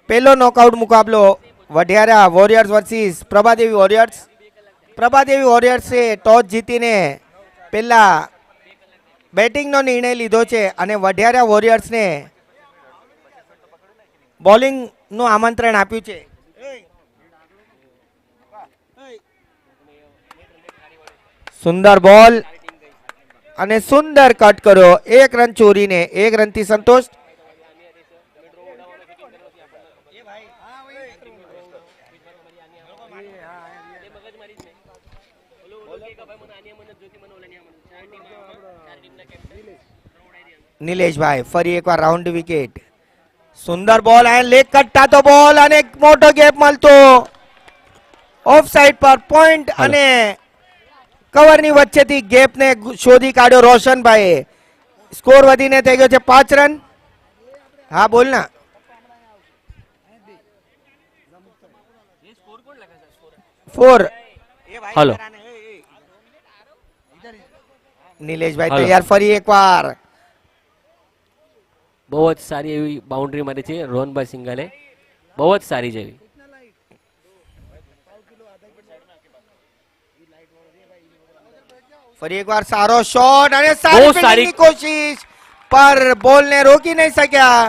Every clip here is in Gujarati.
પહેલો નોકઆઉટ મુકાબલો Vadhiyara warriors versus Prabhadevi warriors. Prabhadevi વોરિયર્સે ટોસ જીતીને પહેલા બેટિંગનો નિર્ણય લીધો છે અને વઢિયારા વોરિયર્સને બોલિંગનું આમંત્રણ આપ્યું છે. સુંદર બોલ અને સુંદર કટ કર્યો. 1 રન ચોરીને 1 રનથી સંતોષ. નિલેશભાઈ ફરી એકવાર રાઉન્ડ વિકેટ. સુંદર બોલ અને લેગ કટતાતો બોલ અને મોટો ગેપ મળતો ઓફ સાઈડ પર પોઈન્ટ અને કવરની વચ્ચેથી ગેપને શોધી કાઢ્યો રોશનભાઈ. સ્કોર વધીને થઈ ગયો છે 5 રન. હા બોલ ના. ફોર. હલો. નિલેશભાઈ તૈયાર ફરી એકવાર. બહુ જ સારી એવી બાઉન્ડ્રી મારી છે રોહનભાઈ સિંગલે, બહુ જ સારી જેવી. ફરી એકવાર સારો શોટ અને બહુ સારી સારી. ફિલ્ડિંગની કોશિશ પર બોલને રોકી નહીં શક્યા.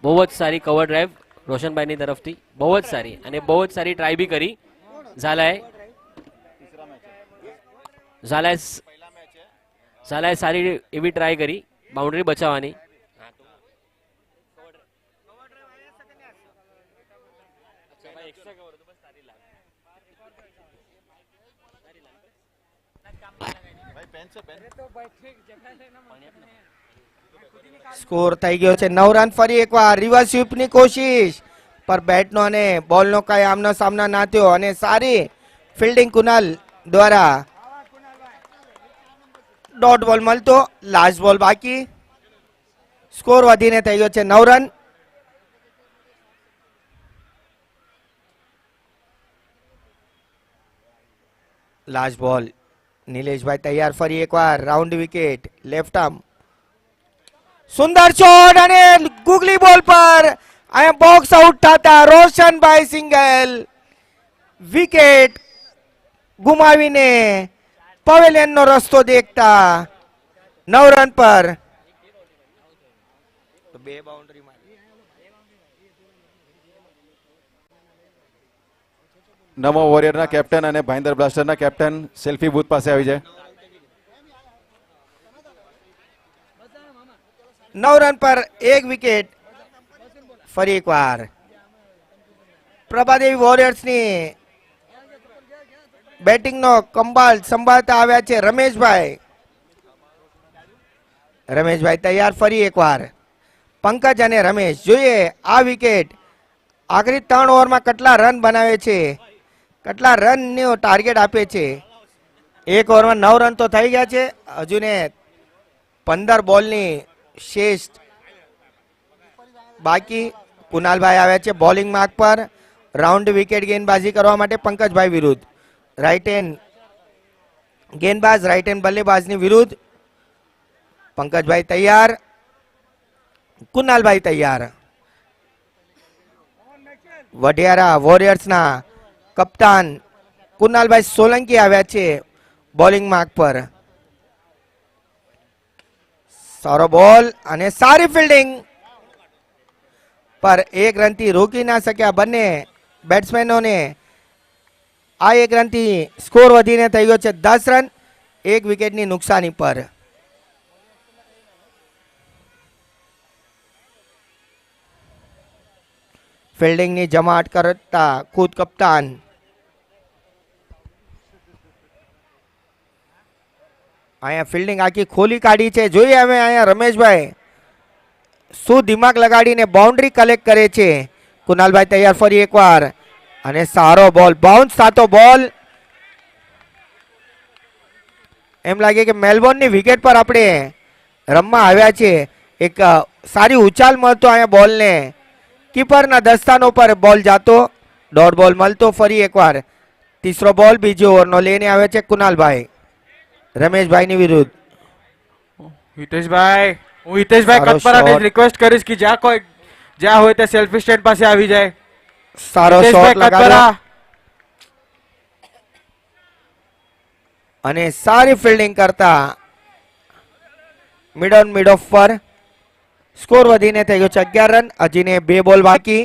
બહુ જ સારી કવર ડ્રાઈવ રોશનભાઈની તરફથી, બહુ જ સારી અને બહુ જ સારી ટ્રાય બી કરી ઝાલાએ. ઝાલાએ સારી એવી ટ્રાય કરી બાઉન્ડ્રી બચાવવાની. સ્કોર થઈ ગયો છે 9 રન. ફરી એકવાર રિવર્સ સ્વીપની કોશિશ પર બેટનો અને બોલનો કઈ આમનો સામનો ના થયો અને સારી ફિલ્ડિંગ કુનાલ દ્વારા ડોટ બોલ મળતો. લાસ્ટ બોલ બાકી. સ્કોર વધીને થઈ ગયો છે 9 રન. લાસ્ટ બોલ. નિલેશભાઈ તૈયાર ફરી એકવાર રાઉન્ડ વિકેટ લેફ્ટ આર્મ. સુંદર શોટ અને ગુગલી બોલ પર અહીંયા બોક્સ આઉટ થતા રોશનભાઈ સિંગલ વિકેટ ગુમાવીને પવેલિયનનો રસ્તો દેખતા 9 રન પર. બે બાઉન્ડરી નમો વોરિયરના કેપ્ટન અને ભાઈન્દર બ્લાસ્ટરના કેપ્ટન સેલ્ફી બૂથ પાસે આવી જાય. 9 રન પર 1 વિકેટ. ફરી એકવાર પ્રભાદેવી વોરિયર્સની બેટિંગનો કંબાલ સંભાળતા આવ્યા છે રમેશભાઈ. રમેશભાઈ તૈયાર ફરી એકવાર. પંકજ અને રમેશ જોઈએ આ વિકેટ આખરી 3 ઓવરમાં કેટલા રન બનાવે છે, કેટલા રનનો ટાર્ગેટ આપે છે. 1 ઓવરમાં 9 રન તો થઈ ગયા છે. હજુ ને 15 બોલની શેષ બાકી. કુનાલભાઈ આવ્યા છે બોલિંગ માર્ક પર રાઉન્ડ વિકેટ ગેંદબાજી કરવા માટે પંકજભાઈ વિરુદ્ધ. રાઈટ હેન્ડ ગેંદબાજ રાઈટ હેન્ડ બલ્લેબાજની વિરુદ્ધ. પંકજભાઈ તૈયાર, કુનાલભાઈ તૈયાર. વઢિયારા વોરિયર્સના કપ્તાન કુનાલભાઈ સોલંકી આવ્યા છે બોલિંગ માર્ક પર. સારો બોલ અને સારી ફિલ્ડિંગ પર 1 રનથી રોકી ના શક્યા બંને બેટ્સમેનોને. આ 1 રનથી સ્કોર વધીને થઈ ગયો છે 10 રન 1 વિકેટની નુકસાની પર. ફિલ્ડિંગની જમાટ કરતા ખુદ કપ્તાન. અહીંયા ફિલ્ડિંગ આખી ખોલી કાઢી છે. જોઈએ હવે અહીંયા રમેશભાઈ શું દિમાગ લગાડીને બાઉન્ડ્રી કલેક્ટ કરે છે. કુનાલભાઈ તૈયાર ફરી એકવાર અને સારો બોલ બાઉન્સ થતો બોલ. એમ લાગે કે મેલબોર્નની વિકેટ પર આપણે રમવા આવ્યા છે. એક સારી ઉછાલ મળતો અહીંયા બોલને, કીપરના દસ્તાનો પર બોલ જાતો, ડોટ બોલ મળતો. ફરી એકવાર ત્રીસો બોલ બીજો ઓવરનો લઈને આવે છે કુનાલભાઈ રમેશભાઈની વિરુદ્ધ. હિતેશભાઈ, હું હિતેશભાઈ કટપરાને રિક્વેસ્ટ કરીશ કે જ્યાં કોઈ જ્યાં હોય તે સેલ્ફી સ્ટેન્ડ પાસે આવી જાય. સારો હિતેશભાઈ શોટ લગાવ્યો કટપરા. અને સારી ફિલ્ડિંગ કરતા મિડ ઓન મિડ ઓફ પર સ્કોર વધીને થઈ ગયો છે 11 રન. હજીને 2 બોલ બાકી.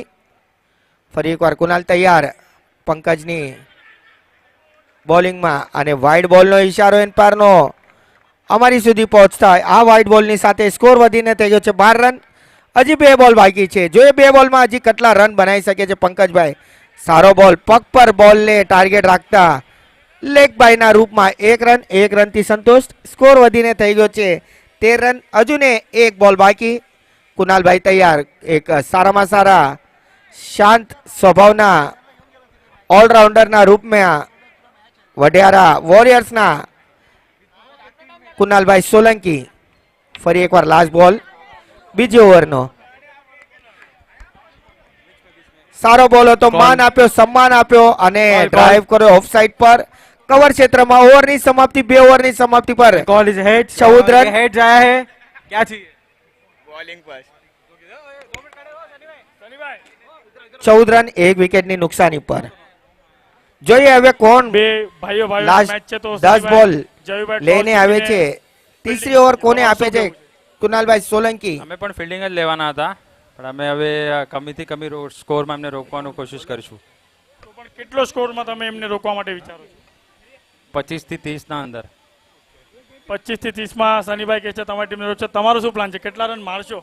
ફરી એકવાર કુનાલ તૈયાર પંકજની બોલિંગમાં અને વાઇડ બોલનો ઈશારો એમ્પાયરનો અમારી સુધી પહોંચતા આ વાઇડ બોલની સાથે સ્કોર વધીને થઈ ગયો છે 12 રન. હજી 2 બોલ બાકી છે. જો એ 2 બોલમાં હજી કેટલા રન બનાવી શકે છે પંકજભાઈ. સારો બોલ પગ પર બોલને ટાર્ગેટ રાખતા લેગ બાયના રૂપમાં 1 રન. 1 રનથી સંતુષ્ટ. સ્કોર વધીને થઈ ગયો છે 13 રન. હજુને 1 બોલ બાકી. કુનાલભાઈ તૈયાર એક સારામાં સારા શાંત સ્વભાવના ઓલરાઉન્ડરના રૂપમાં વઢિયારા વોરિયર્સના કુનાલભાઈ સોલંકી. ફરી એકવાર લાસ્ટ બોલ બીજી ઓવરનો. સારો બોલ હતો. માન આપ્યો, સન્માન આપ્યો અને ડ્રાઈવ કર્યો ઓફ સાઈડ પર કવર ક્ષેત્રમાં. ઓવરની સમાપ્તિ 2 ઓવરની સમાપ્તિ પર call is head. 14 run. Head जाया है. क्या चाहिए? 14 રન 1 વિકેટની નુકસાની પર. જોઈએ હવે કોણ બે ભાઈઓ ભાઈઓ લાસ્ટ મેચ છે તો 10 બોલ જયુભાઈ લઈને ટોસ આવે જીતીને છે. ત્રીસરી ઓવર કોને આપે છે? કુનાલભાઈ સોલંકી. અમે પણ ફિલ્ડિંગ જ લેવાના હતા પણ અમે હવે કમીથી કમી સ્કોરમાં એમને રોકવાનો કોશિશ કરીશું. તો પણ કેટલો સ્કોરમાં તમે એમને રોકવા માટે વિચારો છો? 25 થી 30 ના અંદર. 25 થી 30 માં સનીભાઈ કહે છે તમારી ટીમને રોકશે. તમારો શું પ્લાન છે? કેટલા રન મારશો?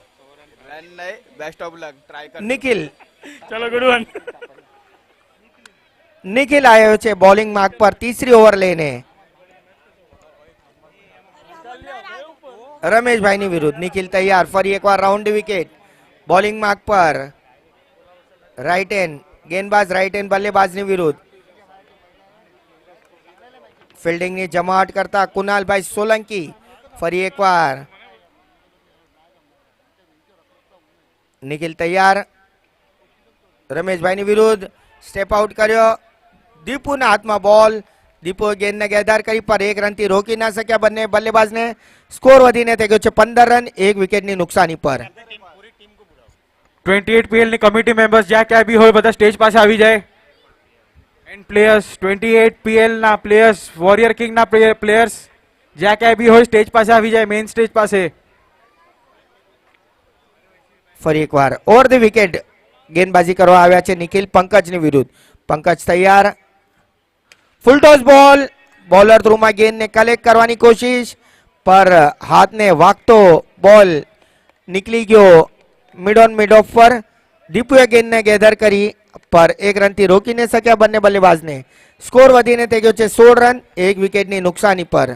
નિખિલ ચલો ગુડ વન. નિખિલ આવ્યો છે બોલિંગ માર્ક પર ત્રીસરી ઓવર લઈને. રમેશભાઈની વિરુદ્ધ નિખિલ તૈયાર. ફરી એકવાર રાઉન્ડ વિકેટ બોલિંગ માર્ક પર. રાઈટ હેન્ડ ગેંદબાજ રાઈટ હેન્ડ બલ્લેબાજની વિરુદ્ધ ફિલ્ડિંગની જમાવટ કરતા કુનાલભાઈ સોલંકી. ફરી એકવાર નિખિલ તૈયાર. રમેશભાઈની વિરુદ્ધ સ્ટેપ આઉટ કર્યો. દીપુના હાથમાં બોલ. દીપુ ગેંદને ગેરદાર કરી પર 1 રનથી રોકી ના શક્યા બંને બલ્લેબાજને. સ્કોર વધીને થઈ ગયો છે 15 રન 1 વિકેટની નુકસાની પર. 28 PL ની કમિટી મેમ્બર્સ જ્યાં ક્યાં બી હોય બધા સ્ટેજ પાસે આવી જાય. એન્ડ પ્લેયર્સ 28 PL ના પ્લેયર્સ વોરિયર કિંગ ના પ્લેયર્સ જ્યાં ક્યાં બી હોય સ્ટેજ પાસે આવી જાય. મેઇન સ્ટેજ પાસે. ફરી એકવાર ઓવર ધ વિકેટ ગેંદબાજી કરવા આવ્યા છે નિખિલ પંકજની વિરુદ્ધ. પંકજ તૈયાર. ફૂલ ટોસ બોલ. બોલર થ્રુમાં ગેંદને કલેક્ટ કરવાની કોશિશ પર હાથને વાગતો બોલ નીકળી ગયો મિડ ઓન મિડ ઓફ પર. દીપુએ ગેંદને ગેધર કરી પર 1 રનથી રોકી ન શક્યા બંને બલ્લેબાજને. સ્કોર વધીને થઈ ગયો છે 16 રન 1 વિકેટની નુકસાની પર.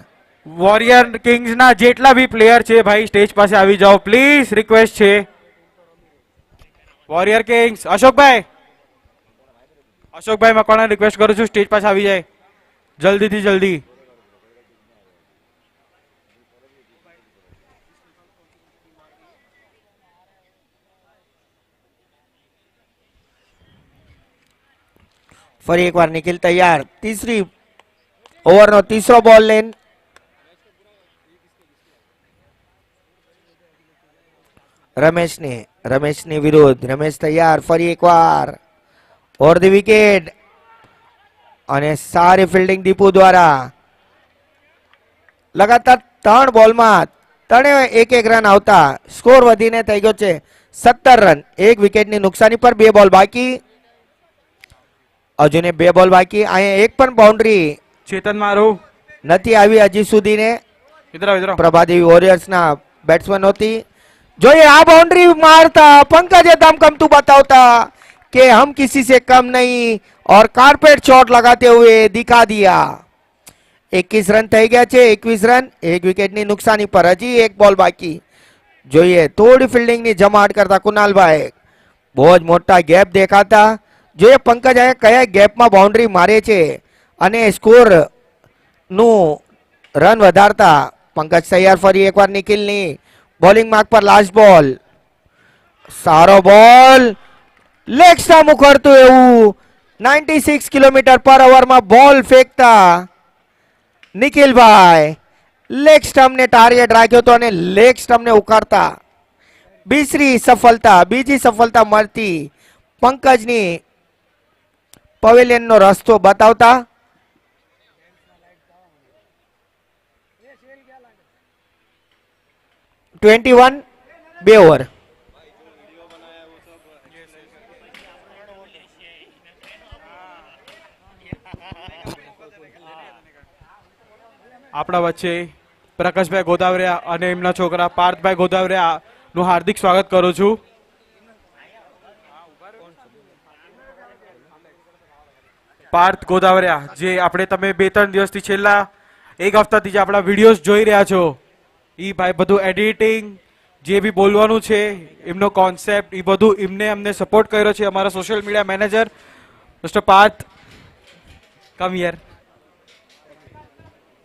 વોરિયર કિંગ્સ ના જેટલા બી પ્લેયર છે ભાઈ સ્ટેજ પાસે આવી જાઓ પ્લીઝ. રિક્વેસ્ટ છે. વોરિયર કિંગ્સ અશોકભાઈ મકવાણા રિક્વેસ્ટ કરું છું સ્ટેજ પાસે આવી જાય જલ્દીથી જલ્દી. ફરી એકવાર નિખિલ તૈયાર. ત્રીસરી ઓવરનો ત્રીસરો બોલ લેન. રમેશની વિરુદ્ધ રમેશ તૈયાર. ફરી એકવાર ઓવર ધ વિકેટ અને સારી ફિલ્ડિંગ દીપુ દ્વારા. લગાતાર 3 બોલમાં 1 રન આવતા સ્કોર વધીને થઈ ગયો છે 17 રન 1 વિકેટની નુકસાની પર. 2 બોલ બાકી. હજુને 2 બોલ બાકી. અહીંયા એક પણ બાઉન્ડ્રી ચેતન મારું નથી આવી હજી સુધીને. ઇધર આવો, ઇધર આવો. પ્રભાદેવી વોરિયર્સના બેટ્સમેન હોતી. જોઈએ આ बाउंड्री मारता पंकज दमकमतू बताता कि हम किसी से कम नहीं और कारपेट शॉट लगाते हुए दिखा दिया. 21 रन થઈ ગયા છે. 21 રન 1 વિકેટની નુકસાની પર. હજી 1 બોલ બાકી. જોઈએ થોડી ફિલ્ડિંગની જમાવટ કરતા કુનાલભાઈ. બહુ જ મોટા ગેપ દેખાતા. જોઈએ પંકજ આ કયા ગેપમાં બાઉન્ડ્રી મારે છે અને સ્કોર નું રન વધારતા. પંકજ તૈયાર. ફરી એકવાર નિખિલની બોલિંગ માર્ક પર લાસ્ટ બોલ. સારો બોલ. લેગ સ્ટમ્પ ઉખડતું એવું 96 કિલોમીટર પર અવરમાં બોલ ફેંકતા નિખિલભાઈ લેગ સ્ટમ્પને ટાર્ગેટ રાખ્યો હતો અને લેગ સ્ટમ્પને ઉખાડતા બીજી સફળતા મળતી પંકજની પવેલિયનનો રસ્તો બતાવતા 21 2 ઓવર. આપણા વચ્ચે પ્રકાશભાઈ ગોદાવરિયા અને એમના છોકરા પાર્થભાઈ ગોદાવરિયા નું હાર્દિક સ્વાગત કરું છું. પાર્થ ગોદાવરિયા જે આપણે તમે 2-3 દિવસથી છેલ્લા એક હપ્તાથી જે આપણા વિડીયોઝ જોઈ રહ્યા છો, એ ભાઈ બધું એડિટિંગ જે બી બોલવાનું છે એમનો કોન્સેપ્ટ એ બધું એમને અમને સપોર્ટ કર્યો છે. અમારા social media manager mister Parth, come here.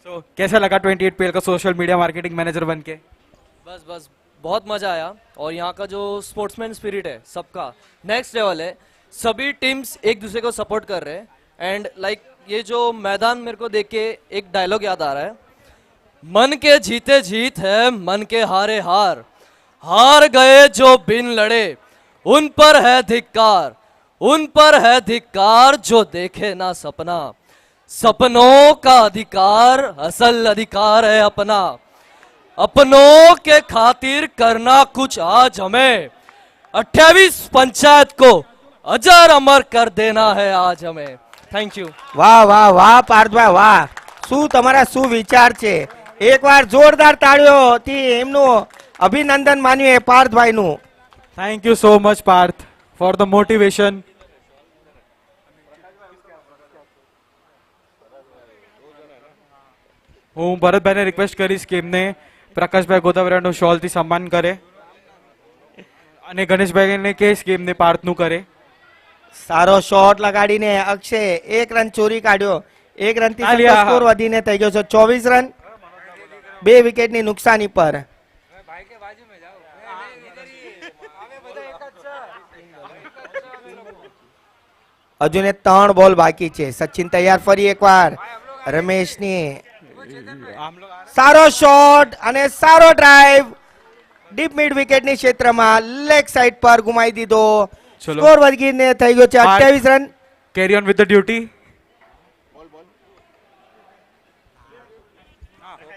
So कैसा लगा 28 PL का सोशल मीडिया मार्केटिंग मैनेजर बन के? बस बस बहुत मजा आया और यहाँ का जो स्पोर्ट्समैन स्पिरिट है सबका नेक्स्ट लेवल है. सभी टीम्स एक दूसरे को सपोर्ट कर रहे हैं एंड लाइक ये जो मैदान मेरे को देख के एक डायलॉग याद आ रहा है, मन के जीते जीत है मन के हारे हार, हार गए जो बिन लड़े उन पर है धिक्कार, उन पर है धिक्कार जो देखे ना सपना, सपनों का अधिकार असल अधिकार है अपना, अपनों के खातिर करना कुछ आज हमें, 28 पंचायत को अजर अमर कर देना है आज हमें. Thank you. વાહ વાહ વાહ પાર્થભાઈ વાહ, શું તમારા શું વિચાર છે? એકવાર જોરદાર તાળીઓથી એમનું અભિનંદન માનીએ પાર્થભાઈનું. Thank you so much Parth for the motivation. હું ભરતભાઈને રિક્વેસ્ટ કરીશ કે એમને પ્રકાશભાઈ ગોદાવરિયાનો શોલથી સન્માન કરે અને ગણેશભાઈને કહીશ કે એમને પાર્થનું કરે. સારો શોટ લગાડીને અક્ષય 1 રન ચોરી કાઢ્યો. 1 રનથી તાલિયા. સ્કોર વધીને થઈ ગયો છે 24 રન, 2 વિકેટની નુકસાની પર. હજુ ને 3 બોલ બાકી છે. સચિન તૈયાર ફરી એકવાર. રમેશની સારો શોટ અને સારો ડ્રાઈવ ડીપ મિડ વિકેટની ક્ષેત્રમાં લેગ સાઈડ પર ગુમાવી દીધો. ચલો. સ્કોર વધીને થઈ ગયો છે 28 run. Carry on with the duty.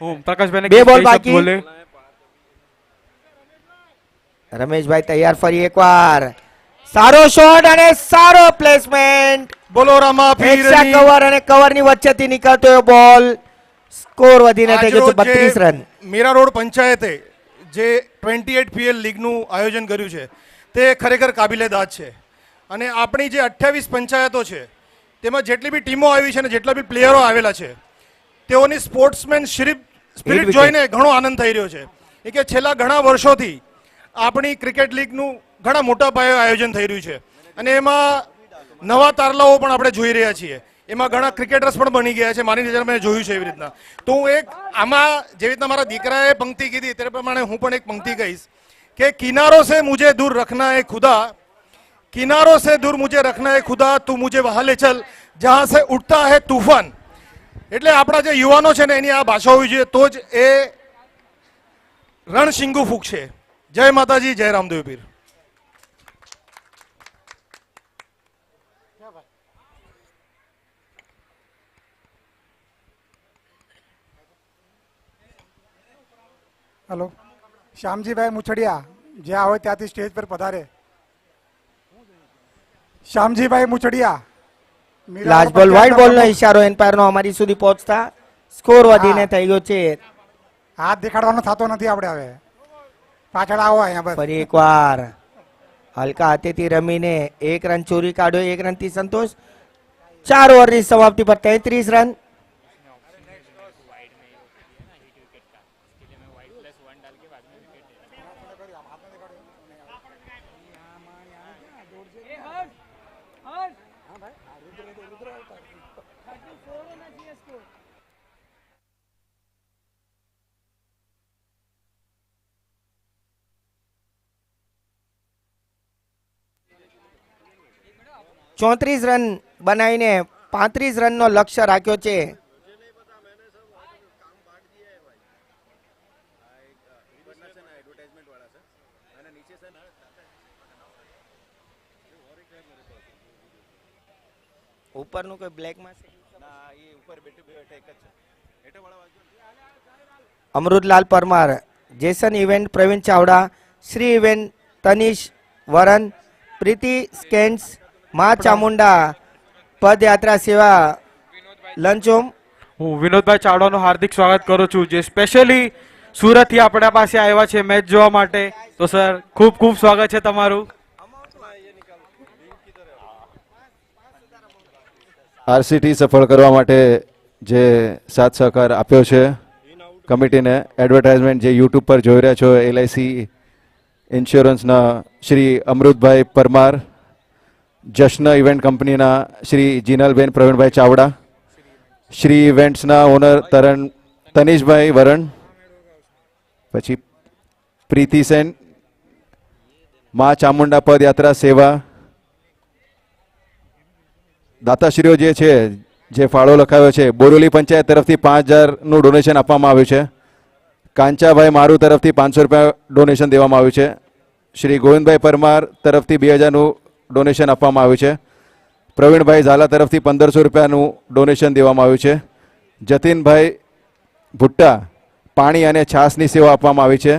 હું પ્રકાશભાઈને બે કહીશ બોલ કે એ શબ્દ બાકી. બોલે. રમેશભાઈ તૈયાર ફરી એકવાર. સારો શોટ અને સારો પ્લેસમેન્ટ. બોલો રામા એક્સ્ટ્રા પીરની કવર અને કવરની વચ્ચેથી નીકળતો એ બોલ. સ્કોર વધીને થઈ ગયો છે આજરોજ 32 રન. મીરા રોડ પંચાયતે જે 28 PL લીગનું આયોજન કર્યું છે તે ખરેખર કાબિલે દાદ છે. અને આપણી જે 28 પંચાયતો છે તેમાં જેટલી બી ટીમો આવી છે અને જેટલા બી પ્લેયરો આવેલા છે તેઓની સ્પોર્ટ્સમેન સ્પિરિટ wicket. જોઈને ઘણો આનંદ થઈ રહ્યો છે. એ કે છેલ્લા ઘણા વર્ષોથી આપણી ક્રિકેટ લીગનું ઘણા મોટા પાયે આયોજન થઈ રહ્યું છે અને એમાં નવા તારલાઓ પણ આપણે જોઈ રહ્યા છીએ. એમાં ઘણા ક્રિકેટર્સ પણ બની ગયા છે. મારી નજર મેં જોયું છે એવી રીતના. તો હું એક આમાં જેવી રીતના મારા દીકરાએ પંક્તિ કીધી તે પ્રમાણે હું પણ એક પંક્તિ કહીશ કે કિનારો સે મુझे दूर रखना है खुदा, किनारों से दूर मुझे रखना है खुदा, तू मुझे वहां ले चल जहां से उठता है तूफान. એટલે આપણા જે યુવાનો છે ને એની આ ભાષા હોવી જોઈએ તો જ એ રણશીંગુ ફૂંકશે. જય માતાજી, જય રામદેવ પીર. हेलो श्यामजीभाई मुछड़िया જ્યાં હોય ત્યાંથી સ્ટેજ પર પધારે. શ્યામજીભાઈ મુછડિયા. લાસ્ટ બોલ વાઇડ બોલનો ઈશારો એમ્પાયરનો અમારી સુધી પહોંચતા સ્કોર વધીને થઈ ગયો છે. હાથ દેખાડવાનો થતો નથી આપણે હવે. પાછળ આવો અહીંયા બસ. ફરી એકવાર હલકા હાથેથી રમીને 1 રન ચોરી કાઢ્યો. 1 રનથી સંતોષ. 4 ઓવરની સમાપ્તિ પર 33 રન. ચોત્રીસ રન બનાવીને 35 રનનો લક્ષ્ય રાખ્યો છે. ઉપરનું કોઈ બ્લેકમાં Amrutlal Parmar, Jason event Pravin Chavda, Shri event Tanish Varan, Preeti scans, Ma Chamunda પદયાત્રા સેવા લંચોમ. હું વિનોદભાઈ ચાવડાનું હાર્દિક સ્વાગત કરું છું, જે સ્પેશિયલી સુરતથી આપણા પાસે આવ્યા છે મેચ જોવા માટે. તો સર ખૂબ ખૂબ સ્વાગત છે તમારું. આરસીટી સફળ કરવા માટે જે સાથ સહકાર આપ્યો છે કમિટીને, એડવર્ટાઇઝમેન્ટ જે યુટ્યુબ પર જોઈ રહ્યા છો એલઆઈસી ઇન્સ્યોરન્સના શ્રી અમૃતભાઈ પરમાર, જશ્ન ઇવેન્ટ કંપનીના શ્રી જીનલબેન પ્રવીણભાઈ ચાવડા, શ્રી ઇવેન્ટ્સના ઓનર તનિષભાઈ વરણ, પછી પ્રીતિ સેન, મા ચામુંડા પદયાત્રા સેવા, દાતાશ્રીઓ જે છે જે ફાળો લખાવ્યો છે, બોરોલી પંચાયત તરફથી 5000નું ડોનેશન આપવામાં આવ્યું છે, કાંચાભાઈ મારુ તરફથી 500 રૂપિયા ડોનેશન દેવામાં આવ્યું છે, શ્રી ગોવિંદભાઈ પરમાર તરફથી 2000નું ડોનેશન આપવામાં આવ્યું છે, પ્રવીણભાઈ ઝાલા તરફથી 1500 રૂપિયાનું ડોનેશન દેવામાં આવ્યું છે, જતીનભાઈ ભુટ્ટા પાણી અને છાસની સેવા આપવામાં આવી છે,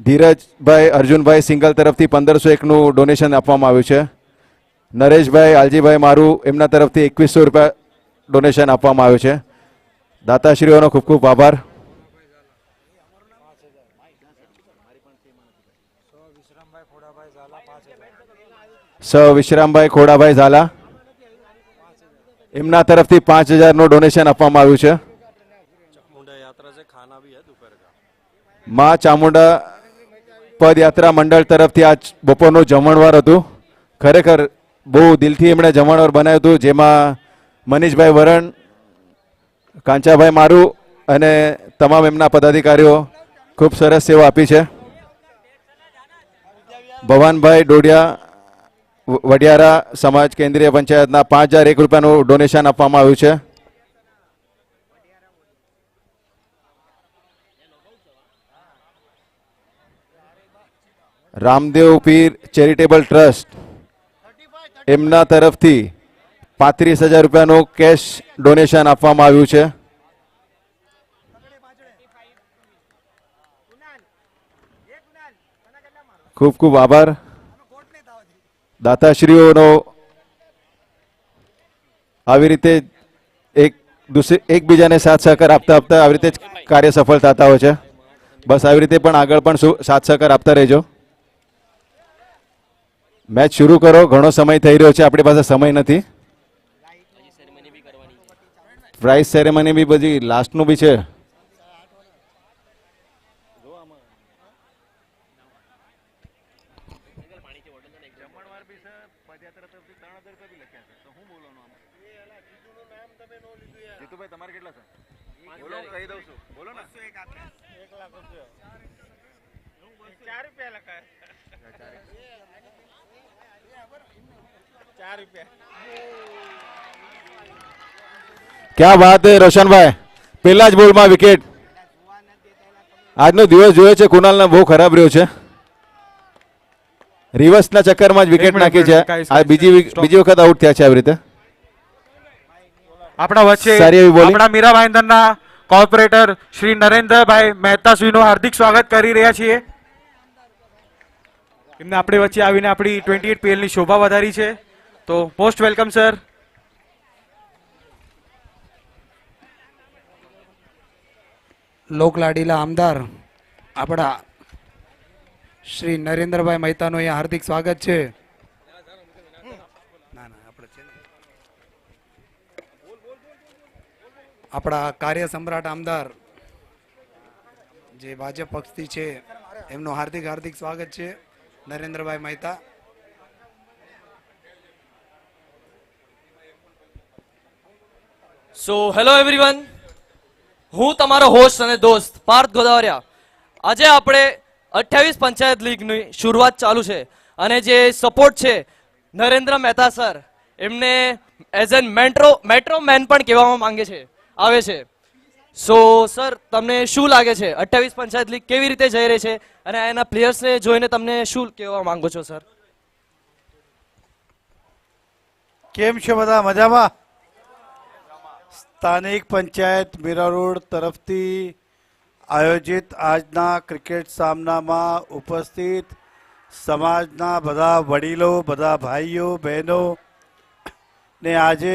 ધીરજભાઈ અર્જુનભાઈ સિંગલ તરફથી 1501નું ડોનેશન આપવામાં આવ્યું છે, નરેશભાઈ આલજીભાઈ મારુ એમના તરફથી 2100 રૂપિયા ડોનેશન આપવામાં આવ્યું છે. દાતાશ્રીઓનો ખૂબ ખૂબ આભાર. સ વિશ્રામભાઈ ખોડાભાઈ ઝાલા એમના તરફથી 5000નું ડોનેશન આપવામાં આવ્યું છે. મા ચામુંડા પદયાત્રા મંડળ તરફથી આજ બપોરનું જમણવાર હતું. ખરેખર બહુ દિલથી એમણે જમણવાર બનાવ્યું હતું, જેમાં મનીષભાઈ વરણ, કાંચાભાઈ મારુ અને તમામ એમના પદાધિકારીઓ ખૂબ સરસ સેવા આપી છે. ભવાનભાઈ ડોડિયા વડિયારા સમાજ કેન્દ્રીય પંચાયતના 5001 રૂપિયાનું ડોનેશન આપવામાં આવ્યું છે. રામદેવ પીર ચેરિટેબલ ટ્રસ્ટ એમના તરફથી 35000 રૂપિયાનું કેશ ડોનેશન આપવામાં આવ્યું છે. ખૂબ ખૂબ આભાર. દાતાશ્રીઓનો આવી રીતે એકબીજાને સાથ સહકાર આપતા આપતા આવી રીતે જ કાર્ય સફળ થતા હોય છે. બસ આવી રીતે પણ આગળ પણ સાથ સહકાર આપતા રહેજો. મેચ શરૂ કરો, ઘણો સમય થઈ રહ્યો છે, આપણી પાસે સમય નથી. પ્રાઇઝ સેરેમની બી બધી લાસ્ટનું બી છે. क्या बात है रोशनभाई, પહેલા જ બોલમાં વિકેટ. આજનો દિવસ જોયો છે કુનાલને બહુ ખરાબ રહ્યો છે. રિવર્સના ચક્કરમાં જ વિકેટ નાખી છે. આ બીજી વખત આઉટ થયા છે આવી રીતે. આપણા વચ્ચે સારી એવી bowling. આપણા મીરા ભાઈંદરના કોર્પોરેટર શ્રી નરેન્દ્રભાઈ મહેતા શ્રીનું હાર્દિક સ્વાગત કરી રહ્યા છીએ. એમને આપણે વચ્ચે આવીને આપણી 28 PL ની શોભા વધારી છે, તો મોસ્ટ વેલકમ સર. લોકલાડીલા આમદાર આપણા શ્રી નરેન્દ્રભાઈ મહેતાનું અહીંયા હાર્દિક સ્વાગત છે. આપણા કાર્ય સમ્રાટ આમદાર જે ભાજપ પક્ષથી છે એમનું હાર્દિક હાર્દિક સ્વાગત છે, Narendrabhai Mehta. So hello everyone, હું તમારો હોસ્ટ અને દોસ્ત પાર્થ ગોદાવરિયા. આજે આપણે 28 પંચાયત લીગની શરૂઆત ચાલુ છે અને જે સપોર્ટ છે નરેન્દ્ર મહેતા સર, એમને એઝ એન મેટ્રો મેન પણ કહેવામાં આવે છે. સો સર તમને શું લાગે છે 28 પંચાયત લીગ કેવી રીતે જઈ રહી છે અને એના પ્લેયર્સને જોઈને તમને શું કહેવા માંગો છો સર? કેમ છે બધા મજામાં? સ્થાનિક પંચાયત મીરા રોડ તરફથી આયોજિત આજના ક્રિકેટ સામનામાં ઉપસ્થિત સમાજના બધા વડીલો, બધા ભાઈઓ બહેનો ને આજે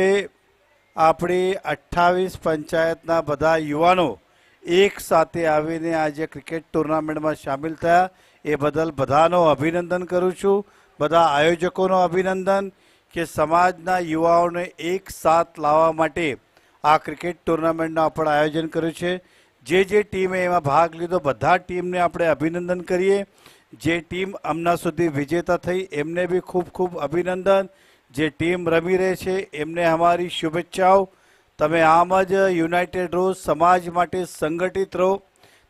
આપણી 28 પંચાયતના બધા યુવાનો એક સાથે આવીને આજે ક્રિકેટ ટુર્નામેન્ટમાં સામેલ થયા એ બદલ બધાનો અભિનંદન કરું છું. બધા આયોજકોનો અભિનંદન કે સમાજના યુવાઓને એક સાથ લાવવા માટે આ ક્રિકેટ ટુર્નામેન્ટનું આપણે આયોજન કર્યું છે. જે ટીમે એમાં ભાગ લીધો બધા ટીમને આપણે અભિનંદન કરીએ. જે ટીમ હમણાં સુધી વિજેતા થઈ એમને બી ખૂબ ખૂબ અભિનંદન. જે ટીમ રમી રહી છે એમને અમારી શુભેચ્છાઓ. તમે આમ જ યુનાઇટેડ રહો, સમાજ માટે સંગઠિત રહો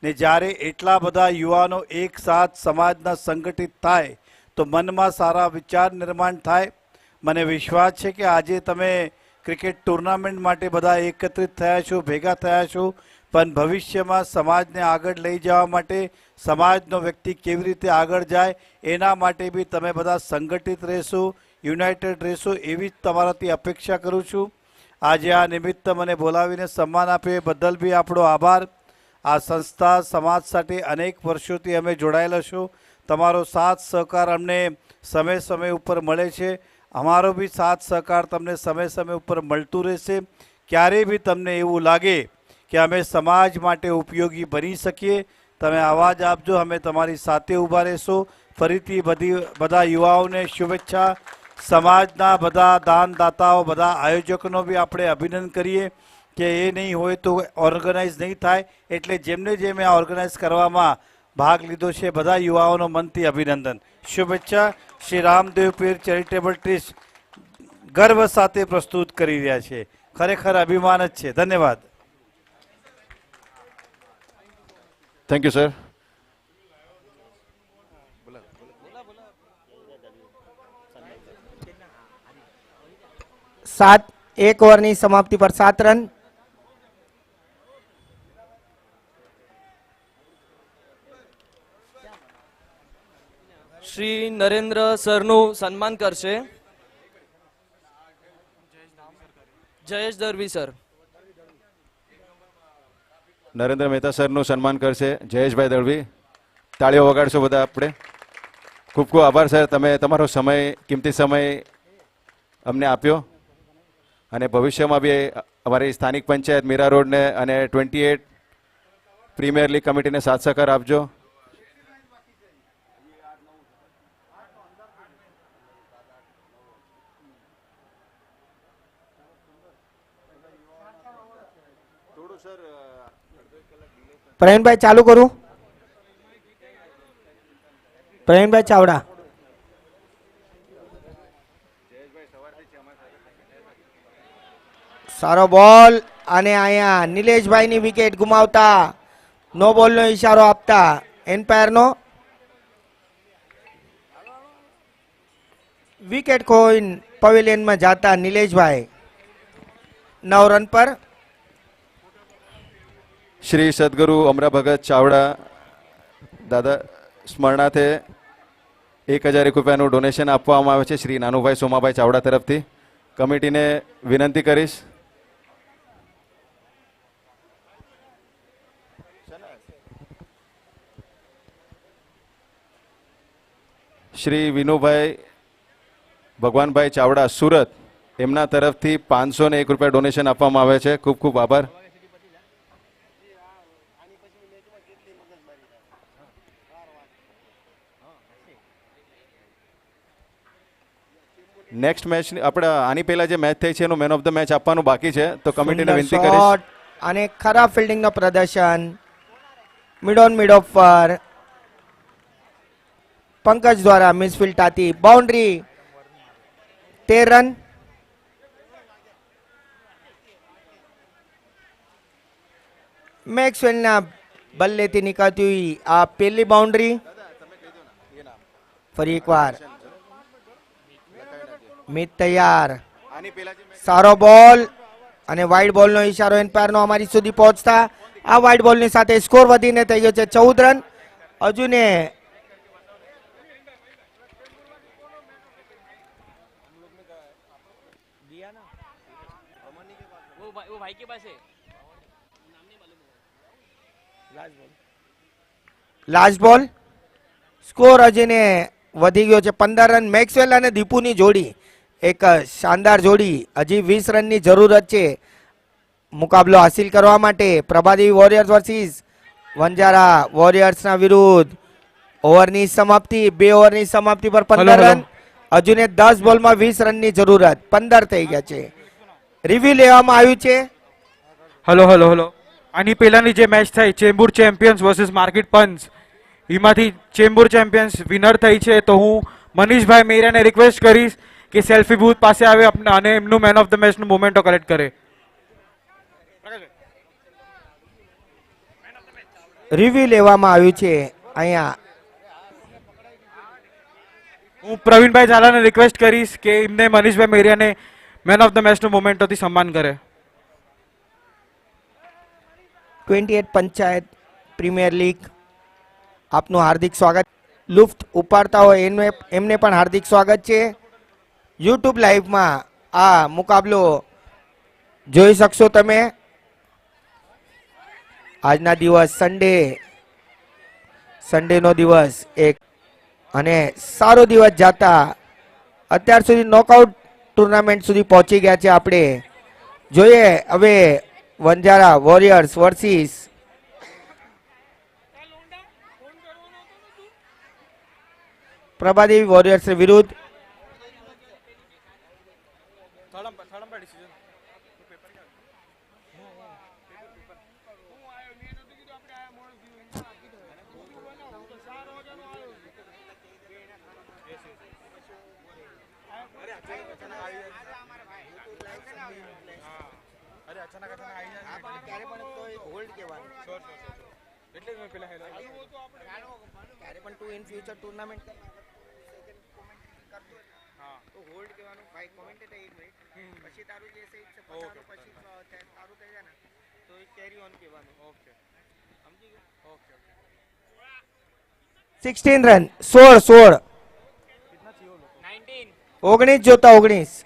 ને જ્યારે એટલા બધા યુવાનો એક સાથ સમાજના સંગઠિત થાય તો મનમાં સારા વિચાર નિર્માણ થાય. મને વિશ્વાસ છે કે આજે તમે ક્રિકેટ ટુર્નામેન્ટ માટે બધા એકત્રિત થયા છો, ભેગા થયા છો, પણ ભવિષ્યમાં સમાજને આગળ લઈ જવા માટે સમાજનો વ્યક્તિ કેવી રીતે આગળ જાય એના માટે બી તમે બધા સંગઠિત રહેશો, યુનાઇટેડ રહેશો એવી જ તમારાથી અપેક્ષા કરું છું. આજે આ નિમિત્ત મને બોલાવીને સન્માન આપ્યું એ બદલ બી આપણો આભાર. આ સંસ્થા સમાજ સાથે અનેક વર્ષોથી અમે જોડાયેલા છો. તમારો સાથ સહકાર અમને સમય સમય ઉપર મળે છે. અમારો બી સાથ સહકાર તમને સમય સમય ઉપર મળતું રહેશે. ક્યારેય બી તમને એવું લાગે કે અમે સમાજ માટે ઉપયોગી બની શકીએ તમે અવાજ આપજો, અમે તમારી સાથે ઊભા રહેશો. ફરીથી બધા યુવાઓને શુભેચ્છા. સમાજના બધા દાનદાતાઓ, બધા આયોજકોનો બી આપણે અભિનંદન કરીએ કે એ નહીં હોય તો ઓર્ગેનાઇઝ નહીં થાય. એટલે જેમને આ ઓર્ગેનાઇઝ કરવામાં ભાગ લીધો છે બધા યુવાઓનો મનથી અભિનંદન, શુભેચ્છા. શ્રી રામદેવ પીર ચેરિટેબલ ટ્રસ્ટ ગર્વ સાથે પ્રસ્તુત કરી રહ્યા છે. ખરેખર અભિમાન જ છે. ધન્યવાદ. Thank you sir. एक ओवરની સમાપ્તિ પર 7 રન. શ્રી નરેન્દ્ર સરનું સન્માન કરશે જયેશ દરવી સર. નરેન્દ્ર મહેતા સરનું સન્માન કરશે જયેશભાઈ દળવી. તાળીઓ વગાડશો બધા આપણે. ખૂબ ખૂબ આભાર સર, તમે તમારો સમય, કિંમતી સમય અમને આપ્યો અને ભવિષ્યમાં બી અમારી સ્થાનિક પંચાયત મીરા રોડને અને 28 પ્રીમિયર લીગ કમિટીને સાથ સહકાર આપજો. પ્રવીણભાઈ ચાલુ કરું. પ્રવીણભાઈ ચાવડા. સારો બોલ અને અહીંયા નિલેશભાઈની વિકેટ ગુમાવતા નો બોલનો ઈશારો આપતા એમ્પાયરનો વિકેટ ખોઈને પવેલિયનમાં જાતા નિલેશભાઈ 9 રન પર. શ્રી સદગુરુ અમરા ભગત ચાવડા દાદા સ્મરણાર્થે 1000 રૂપિયાનું ડોનેશન આપવામાં આવે છે શ્રી નાનુભાઈ સોમાભાઈ ચાવડા તરફથી. કમિટીને વિનંતી કરીશ. શ્રી વિનુભાઈ ભગવાનભાઈ ચાવડા સુરત, એમના તરફથી 501 રૂપિયા ડોનેશન આપવામાં આવે છે. ખૂબ ખૂબ આભાર. નેક્સ્ટ મેચ આપણે આની પહેલા જે મેચ થઈ છે એનું મેન ઓફ ધ મેચ આપવાનું બાકી છે, તો કમિટીને વિનંતી કરીશ. અને ખરાબ ફિલ્ડિંગનો પ્રદર્શન મિડ ઓન મિડ ઓફ પર પંકજ દ્વારા મિસફિલ્ડ આતી બાઉન્ડ્રી 13 રન. મેક્સવેલના બલ્લેથી નીકળતી હુઈ આ પહેલી બાઉન્ડ્રી. ફરી એકવાર મિત તૈયાર. સારો બોલ અને વાઇડ બોલનો ઈશારો એમ્પાયરનો અમારી સુધી પહોંચતા આ વાઇડ બોલની સાથે સ્કોર વધીને થઈ ગયો છે 14 રન. હજુ ને લાસ્ટ બોલ. સ્કોર હજીને વધી ગયો છે 15 રન. મેક્સવેલ અને દીપુની જોડી એક શાનદાર જોડી. હજી 20 રનની જરૂરત છે મુકાબલો હાસિલ કરવા માટે. પ્રભાદેવી વોરિયર્સ વર્સિસ વંજારા વોરિયર્સના વિરુદ્ધ. ઓવરની સમાપ્તિ 2 ઓવરની સમાપ્તિ પર 15 રન. હજુને 10 બોલમાં 20 રનની જરૂરત. 15 થઈ ગયા છે. રિવ્યુ લેવામાં આવ્યું છે. હલો હલો હલો આની પહેલાની જે મેચ થઈ ચેમ્બુર ચેમ્પિયન્સ વર્સિસ માર્કેટ પંચ, એમાંથી ચેમ્બુર ચેમ્પિયન્સ વિનર થઈ છે. તો હું મનીષભાઈ મેરિયાને રિક્વેસ્ટ કરીશ કે સેલ્ફી બૂથ પાસે આવે અને એમનું મેન ઓફ ધ મેચનું મોમેન્ટો કલેક્ટ કરે. રિવ્યુ લેવામાં આવ્યું છે અહીંયા. હું પ્રવીણભાઈ ઝાલાને રિક્વેસ્ટ કરીશ કે એમને મનીષભાઈ મેરિયાને મેન ઓફ ધ મેચનું મોમેન્ટોથી સન્માન કરે. 28 પંચાયત પ્રીમિયર લીગ આપનું હાર્દિક સ્વાગત. લુફ્ત ઉપાડતા હોય એમને પણ હાર્દિક સ્વાગત છે. યુટ્યુબ લાઈવમાં આ મુકાબલો જોઈ શકશો તમે. આજના દિવસ સન્ડેનો દિવસ એક અને સારો દિવસ જાતા અત્યાર સુધી નોકઆઉટ ટુર્નામેન્ટ સુધી પહોંચી ગયા છે આપણે. જોઈએ હવે Vanjara warriors versus Prabhadevi warriors વિરુદ્ધ. રન 16 19 જોતા 19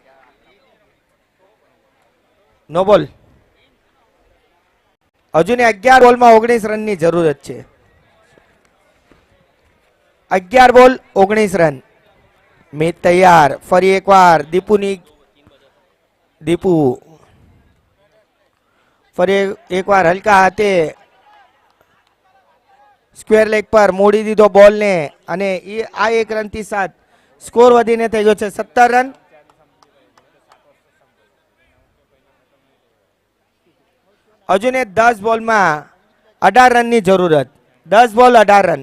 નો બોલ. હજુ ને 11 બોલમાં 19 રનની જરૂરત છે. 11 બોલ 19 રન. મેચ તૈયાર. ફરી એકવાર દીપુ ફરી એકવાર હલકા હાથે સ્ક્વેર લેગ પર મોડી દીધો બોલને અને આ 1 રનથી સાથ સ્કોર વધીને થઈ ગયો છે 17 રન. હજુ ને 10 બોલમાં 18 રનની જરૂરત. 10 બોલ 18 રન.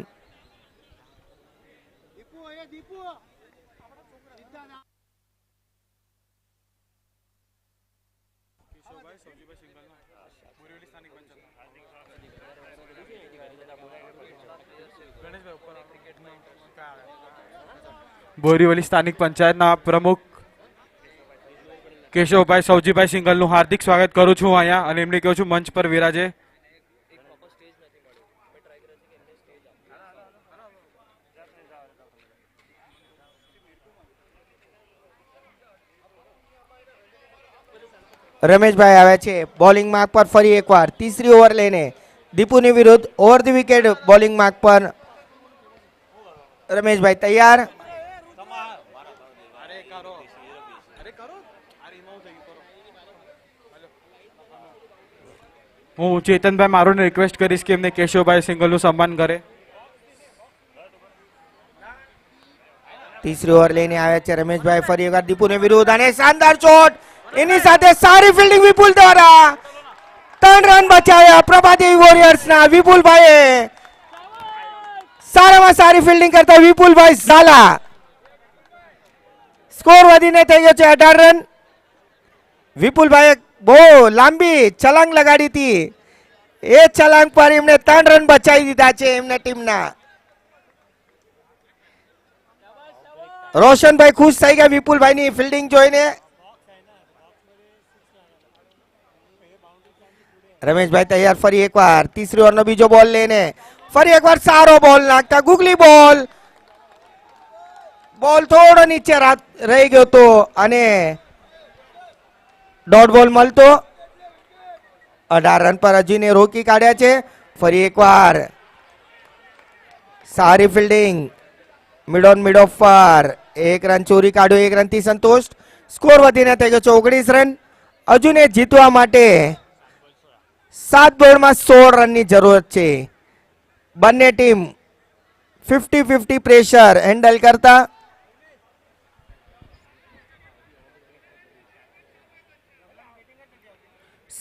બોરીવલી સ્થાનિક પંચાયતના પ્રમુખ કેશવભાઈ સૌજીભાઈ સિંગલનું હાર્દિક સ્વાગત કરું છું અહીંયા અને એમને કહું છું મંચ પર વિરાજે. રમેશભાઈ આવે છે બોલિંગ માર્ક પર ફરી એકવાર. ત્રીજી ઓવર લઈને દીપુની વિરુદ્ધ over the wicket bowling mark પર રમેશભાઈ તૈયાર. હું ચેતનભાઈ મારુને રિક્વેસ્ટ કરીશ કે એમને કેશવભાઈ સિંગલનું સન્માન કરે. ત્રીજી ઓવર લઈને આવ્યા છે રમેશભાઈ ફરી એકવાર દીપુની વિરુદ્ધ અને શાનદાર શોટ. એની સાથે સારી ફિલ્ડિંગ વિપુલ દ્વારા 3 રન બચાવ્યા પ્રભાદેવી વોરિયર્સના. વિપુલભાઈએ સારામાં સારી ફિલ્ડિંગ કરતા વિપુલભાઈ ઝાલા. સ્કોર વધીને થઈ ગયો છે 18 રન. વિપુલભાઈએ બહુ લાંબી છલાંગ લગાડી હતી. એ છલાંગ પર એમને 3 રન બચાવી દીધા છે એમના ટીમના. રોશનભાઈ ખુશ થઈ ગયા વિપુલભાઈની ફિલ્ડિંગ જોઈને. રમેશભાઈ તૈયાર ફરી એકવાર ત્રીસરી ઓવરનો બીજો બોલ લઈને ફરી એકવાર સારો બોલ નાખતા ગુગલી બોલ થોડો નીચે રહી ગયો તો અને ડોટ બોલ મળતો 18 રન પર અજીને રોકી કાઢ્યા છે. ફરી એકવાર સારી ફિલ્ડિંગ મિડ ઓફ પર 1 રન ચોરી કાઢ્યો, 1 રનથી સંતુષ્ટ. સ્કોર વધીને થઈ ગયો 19 રન. અજુને જીતવા માટે 7 બોલમાં 16 રનની જરૂરત છે. બંને ટીમ 50-50 પ્રેશર હેન્ડલ કરતા.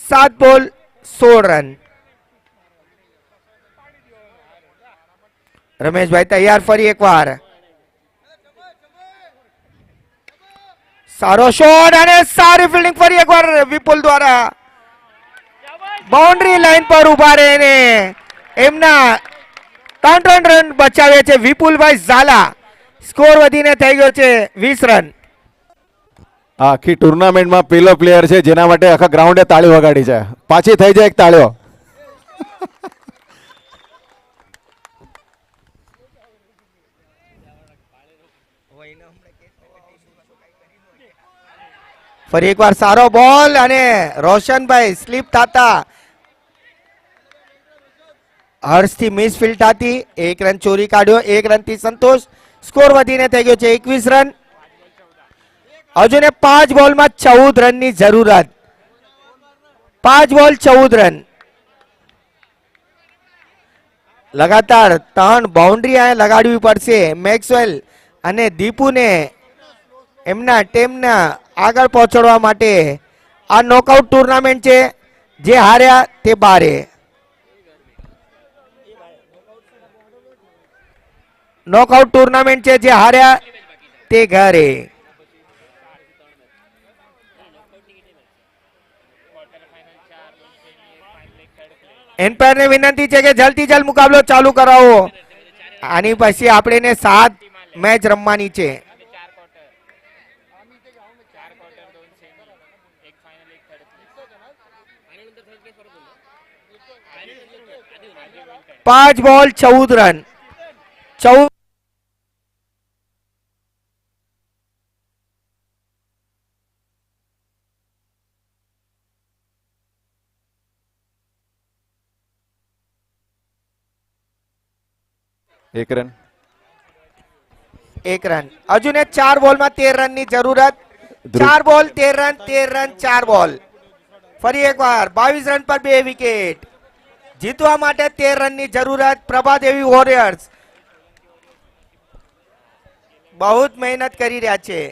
सात बॉल 16 रन. રમેશભાઈ તૈયાર ફરી એકવાર સારો શોટ અને સારી ફિલ્ડિંગ ફરી એકવાર વિપુલ દ્વારા બાઉન્ડ્રી લાઈન પર ઉભા રહીને એમના 3 રન બચાવે છે વિપુલભાઈ ઝાલા. સ્કોર વધીને થઈ ગયો છે 20 રન. આ આખી ટુર્નામેન્ટમાં પેલો પ્લેયર છે જેના માટે આખા ગ્રાઉન્ડે તાળી વગાડી છે. પાછી થઈ જાય એક તાળીઓ. ફરી એકવાર સારો બોલ અને રોશનભાઈ સ્લીપ થતા હર્ષથી મિસ ફિલ્ડ થતી 1 રન ચોરી કાઢ્યો, 1 રનથી સંતોષ. સ્કોર વધીને થઈ ગયો છે 21 રન. હજુને 5 બોલમાં 14 રનની જરૂરત. 5 બોલ 14 રન. લગાતાર 3 બાઉન્ડ્રી આ લગાડવી પડશે મેક્સવેલ અને દીપુને એમના ટીમના આગળ પહોંચવા માટે. આ નોકઆઉટ ટુર્નામેન્ટ છે, જે હાર્યા તે બારે. નોકઆઉટ ટુર્નામેન્ટ છે, જે હાર્યા તે ઘરે. એમ્પાયર ને વિનંતી છે કે જલ્દી જલ્દ મુકાબલો ચાલુ કરાવો. આની પછી આપણે 7 મેચ રમવાની છે. पांच बॉल 14 रन. 14 1 રન. 1 રન. અજુને 4 બોલમાં 13 રનની જરૂરત. 4 બોલ 13 રન, 13 રન 4 બોલ. ફરી એકવાર 22 રન પર 2 વિકેટ. જીતવા માટે 13 રનની જરૂરત. પ્રભાદેવી વોરિયર્સ બહુ મહેનત કરી રહ્યા છે.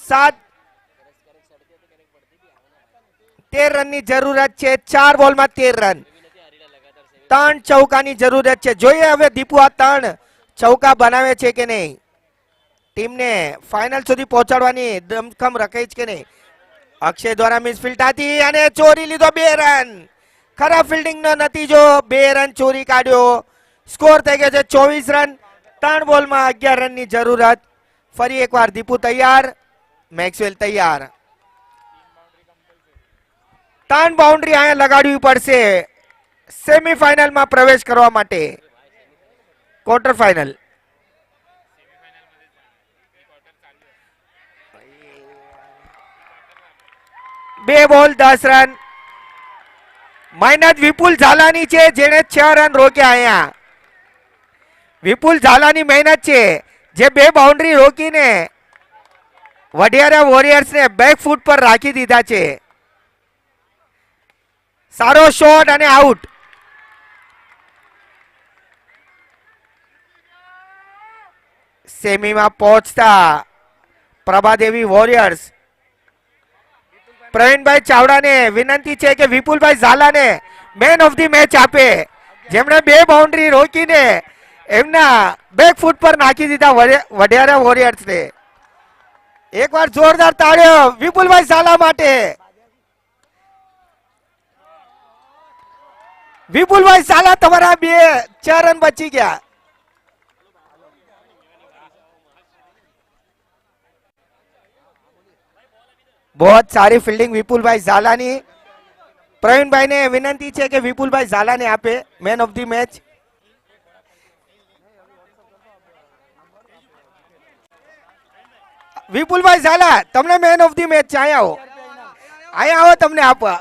સાત 13 રનની જરૂરત છે. 4 બોલમાં 13 રન. 3 ચૌકાની જરૂરત છે. જોઈએ હવે દીપુ આ 3 ચૌકા બનાવે છે કે નહીં. ટીમને ફાઇનલ સુધી પહોંચાડવાની દમખમ રખાઈ છે કે નહીં. અક્ષય દ્વારા મિસફિલ્ડ હતી અને ચોરી લીધો 2 રન. ખરાબ ફિલ્ડિંગ નો નતીજો. 2 રન ચોરી કાઢ્યો. સ્કોર થઈ ગયો છે 24 રન. 3 બોલમાં 11 રનની જરૂરત. ફરી એકવાર દીપુ તૈયાર, મેક્સવેલ તૈયાર. 3 બાઉન્ડ્રી અહીંયા લગાડવી પડશે સેમીફાઇનલમાં પ્રવેશ કરવા માટે. Quarter final. બે બોલ 10 રન. મહેનત વિપુલ ઝાલાની છે, જેને 6 રન રોક્યા. અહીંયા વિપુલ ઝાલાની મહેનત છે, જે 2 બાઉન્ડ્રી રોકીને વઢિયારા વોરિયર્સને બેક ફૂટ પર રાખી દીધા છે. સારો શોટ અને આઉટ. સેમીમાં પહોંચતા પ્રભાદેવી વોરિયર્સ પ્રવીણભાઈ ચાવડાને વિનંતી છે કે વિપુલભાઈ ઝાલાને મેન ઓફ ધી મેચ આપે, જેમણે 2 બાઉન્ડ્રી રોકીને એમના બેક ફૂટ પર નાખી દીધા વઢિયારા વોરિયર્સને. એકવાર જોરદાર તાળીઓ વિપુલભાઈ ઝાલા માટે. વિપુલભાઈ ઝાલા તમારા 4 રન બચી ગયા. बहुत सारी फील्डिंग विपुलભાઈ ઝાલાની. પ્રવીણભાઈને વિનંતી છે કે વિપુલભાઈ ઝાલાને આપે મેન ઓફ ધી મેચ. વિપુલભાઈ ઝાલા તમને મેન ઓફ ધી મેચ છે. અહીંયા આવો તમને આપવા.